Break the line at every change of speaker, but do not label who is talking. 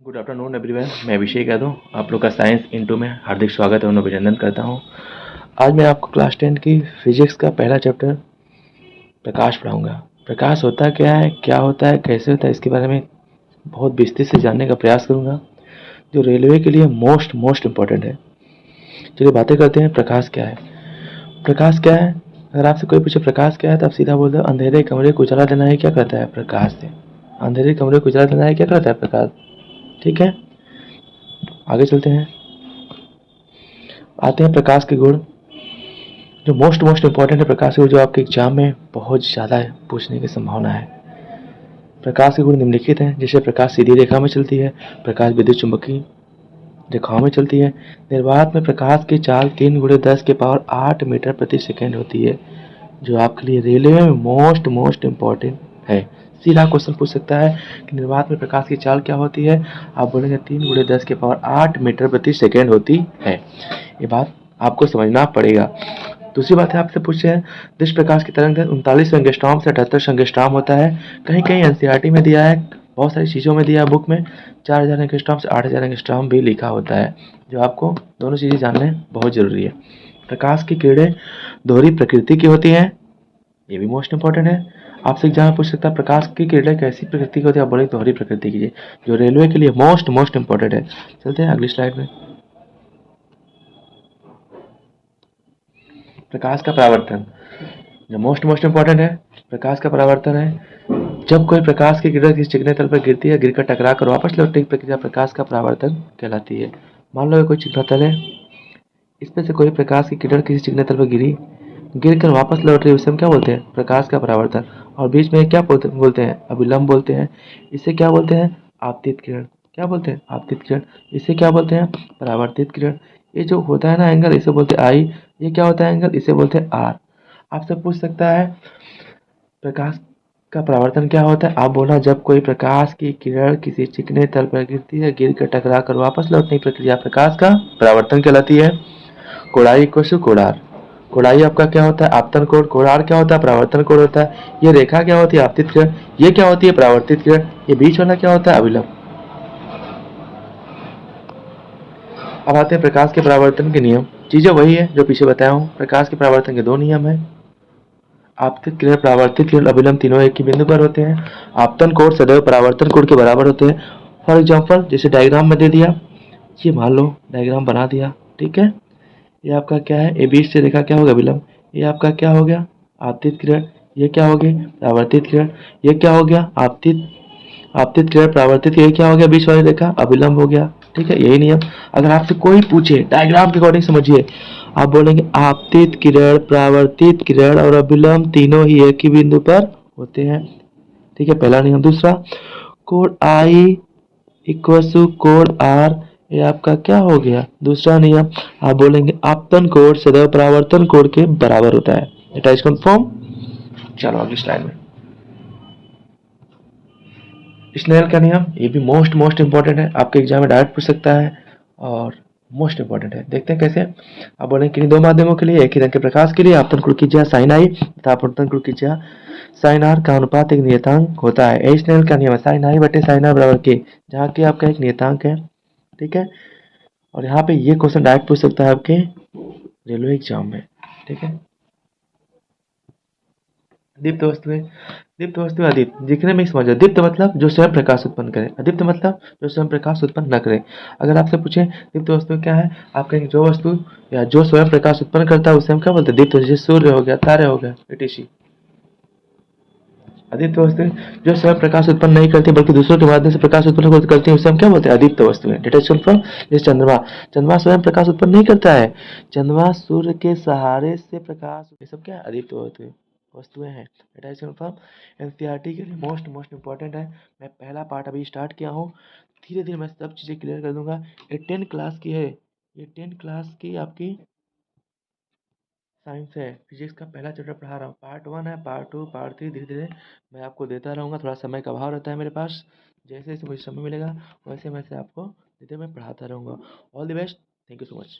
Good afternoon everyone. मैं अभिषेक यादव आप लोग का साइंस इंटू में हार्दिक स्वागत एवं अभिनंदन करता हूं। आज मैं आपको क्लास 10 की फिजिक्स का पहला चैप्टर प्रकाश पढ़ाऊंगा। प्रकाश होता क्या होता है, कैसे होता है, इसके बारे में बहुत विस्तृत से जानने का प्रयास करूंगा, जो रेलवे के लिए मोस्ट इम्पोर्टेंट है। चलिए बातें करते हैं। प्रकाश क्या है? प्रकाश क्या है? अगर आपसे कोई पूछे प्रकाश क्या है तो आप सीधा बोल दो अंधेरे कमरे को उजाला देना ही क्या करता है? प्रकाश से। अंधेरे कमरे को उजाला देना ही क्या करता है? प्रकाश। ठीक है, आगे चलते हैं। आते हैं प्रकाश के गुण, जो मोस्ट इम्पॉर्टेंट है। प्रकाश के गुण जो आपके एग्जाम में बहुत ज़्यादा पूछने की संभावना है। प्रकाश के गुण निम्नलिखित हैं, जैसे प्रकाश सीधी रेखा में चलती है, प्रकाश विद्युत चुंबकीय रेखाओं में चलती है, निर्वात में प्रकाश की चाल 3 × 10⁸ मीटर प्रति सेकेंड होती है, जो आपके लिए रेलवे में मोस्ट इम्पॉर्टेंट है। सीधा क्वेश्चन पूछ सकता है कि निर्वात में प्रकाश की चाल क्या होती है, आप बोलेंगे 3 × 10⁸ मीटर प्रति सेकेंड होती है। ये बात आपको समझना पड़ेगा। दूसरी बात है, आपसे पूछे हैं जिस प्रकाश की तरंग 39 एंगस्ट्रॉम से 78 एंगस्ट्रॉम होता है। कहीं कहीं एनसीईआरटी में दिया है, बहुत सारी चीज़ों में दिया है बुक में 4000 एंगस्ट्रॉम से 8000 एंगस्ट्रॉम भी लिखा होता है, जो आपको दोनों चीज़ें जानने बहुत ज़रूरी है। प्रकाश की किरणें दोहरी प्रकृति की होती हैं, ये भी मोस्ट इंपॉर्टेंट है। आपसे एग्जाम में पूछ सकता है प्रकाश की किरणें कैसी प्रकृति की होती है, आप बोले दोहरी प्रकृति की, जो रेलवे के लिए मोस्ट इंपॉर्टेंट है। चलते हैं अगली स्लाइड में। प्रकाश का परावर्तन जो मोस्ट इम्पॉर्टेंट है। प्रकाश का परावर्तन है जब कोई प्रकाश की किरण किसी चिकने तल पर गिरती है, गिरकर टकरा कर वापस लौटने की प्रक्रिया प्रकाश का परावर्तन कहलाती है। मान लो कोई चिकना तल है, इस पर से कोई प्रकाश की किरण किसी चिकने तल पर गिरकर वापस लौट रही है, उसे हम क्या बोलते हैं? प्रकाश का परावर्तन। और बीच में क्या बोलते हैं? अभिलंब बोलते हैं। इसे क्या बोलते हैं? आपतित किरण। क्या बोलते हैं? आपतित किरण। इसे क्या बोलते हैं? परावर्तित किरण। ये जो होता है ना एंगल, इसे बोलते हैं आई। ये क्या होता है एंगल? इसे बोलते हैं आर। आपसे पूछ सकता है प्रकाश का परावर्तन क्या होता है, आप बोला जब कोई प्रकाश की किरण किसी चिकने तल पर गिरती है, गिर कर टकरा कर वापस लौटने की प्रक्रिया प्रकाश का परावर्तन कहलाती है। कोणाई इक्वल कोणार। कोणाई आपका क्या होता है? आपतन कोण। कोणार क्या होता है? परावर्तन कोण होता है। ये रेखा क्या होती है? आपतित किरण। ये क्या होती है? परावर्तित किरण। ये बीच वाला क्या होता है? अभिलंब। अब आते हैं प्रकाश के परावर्तन के नियम। चीजें वही है जो पीछे बताया हूँ। प्रकाश के परावर्तन के दो नियम है, आपतित किरण, परावर्तित किरण, अभिलंब तीनों एक ही बिंदु पर होते हैं। आपतन कोण सदैव परावर्तन कोण के बराबर होते हैं। फॉर एग्जाम्पल जैसे डायग्राम में दे दिया, ये मान लो डायग्राम बना दिया, ठीक है। ये आपका क्या है? ए बीच से देखा क्या होगा? विलंब। ये आपका क्या हो गया? आपतित किरण। ये क्या हो गई? परावर्तित किरण। ये क्या हो गया? आपतित आपतित किरण परावर्तित। ये क्या हो गया? बीच वाली रेखा अविलंब हो गया, ठीक है। यही नियम। अगर आपसे कोई पूछे डायग्राम के अकॉर्डिंग समझिए, आप बोलेंगे आपतित किरण, परावर्तित किरण और अविलंब तीनों ही एक ही बिंदु पर होते हैं, ठीक है, पहला नियम। दूसरा, कोण आई इक्वल कोण आर, ये आपका क्या हो गया? दूसरा नियम। आप बोलेंगे आपतन कोण सदैव परावर्तन कोण के बराबर होता है। It is confirm. चलो अगली स्लाइड में। स्नेल का नियम, ये भी मोस्ट इंपॉर्टेंट है, आपके एग्जाम में डायरेक्ट पूछ सकता है और मोस्ट इंपॉर्टेंट है। देखते हैं कैसे। आप बोलेंगे किन्हीं दो माध्यमों के लिए एक ही रंग के प्रकाश के लिए आपतन कोण की ज्या साइन आई तथा अपवर्तन कोण की ज्या साइन आर का अनुपात एक नियतांक होता है। स्नेल का नियम है साइन आई बटे साइन आर बराबर के, जहाँ के आपका एक नियतांक है, ठीक है। और यहाँ पे ये क्वेश्चन डायरेक्ट पूछ सकता है आपके रेलवे एग्जाम में, ठीक है। दीप्त वस्तुएं। दीप्त वस्तु अदीप्त दिखने में समझो। दीप्त मतलब जो स्वयं प्रकाश उत्पन्न करे, अदीप्त मतलब जो स्वयं प्रकाश उत्पन्न न करे। अगर आपसे पूछे दीप्त वस्तु क्या है, आप कहेंगे जो वस्तु या जो स्वयं प्रकाश उत्पन्न करता है उसे हम क्या बोलते हैं? दीप्त। जैसे सूर्य हो गया, तारे हो गए, etc। अदीप्त वस्तुएं जो स्वयं प्रकाश उत्पन्न नहीं करती बल्कि दूसरों के माध्यम से प्रकाश उत्पन्न करती है, उसे हम क्या बोलते हैं? अदीप्त वस्तुएं। Detection from. जैसे चंद्रमा। चंद्रमा स्वयं प्रकाश उत्पन्न नहीं करता है, चंद्रमा सूर्य के सहारे से प्रकाश, ये सब क्या है? अदीप्त वस्तुएं हैं। Detection from. एनसीईआरटी के लिए मोस्ट इंपॉर्टेंट है। मैं पहला पार्ट अभी स्टार्ट किया हूँ, धीरे धीरे मैं सब चीज़ें क्लियर कर दूंगा। ये 10 क्लास की है, ये 10 क्लास की आपकी साइंस है। फिजिक्स का पहला चैप्टर पढ़ा रहा हूँ, पार्ट 1 है, पार्ट 2, पार्ट 3 धीरे धीरे मैं आपको देता रहूँगा। थोड़ा समय का अभाव रहता है मेरे पास, जैसे जैसे मुझे समय मिलेगा वैसे वैसे आपको धीरे धीरे मैं पढ़ाता रहूँगा। All the best. Thank you so much.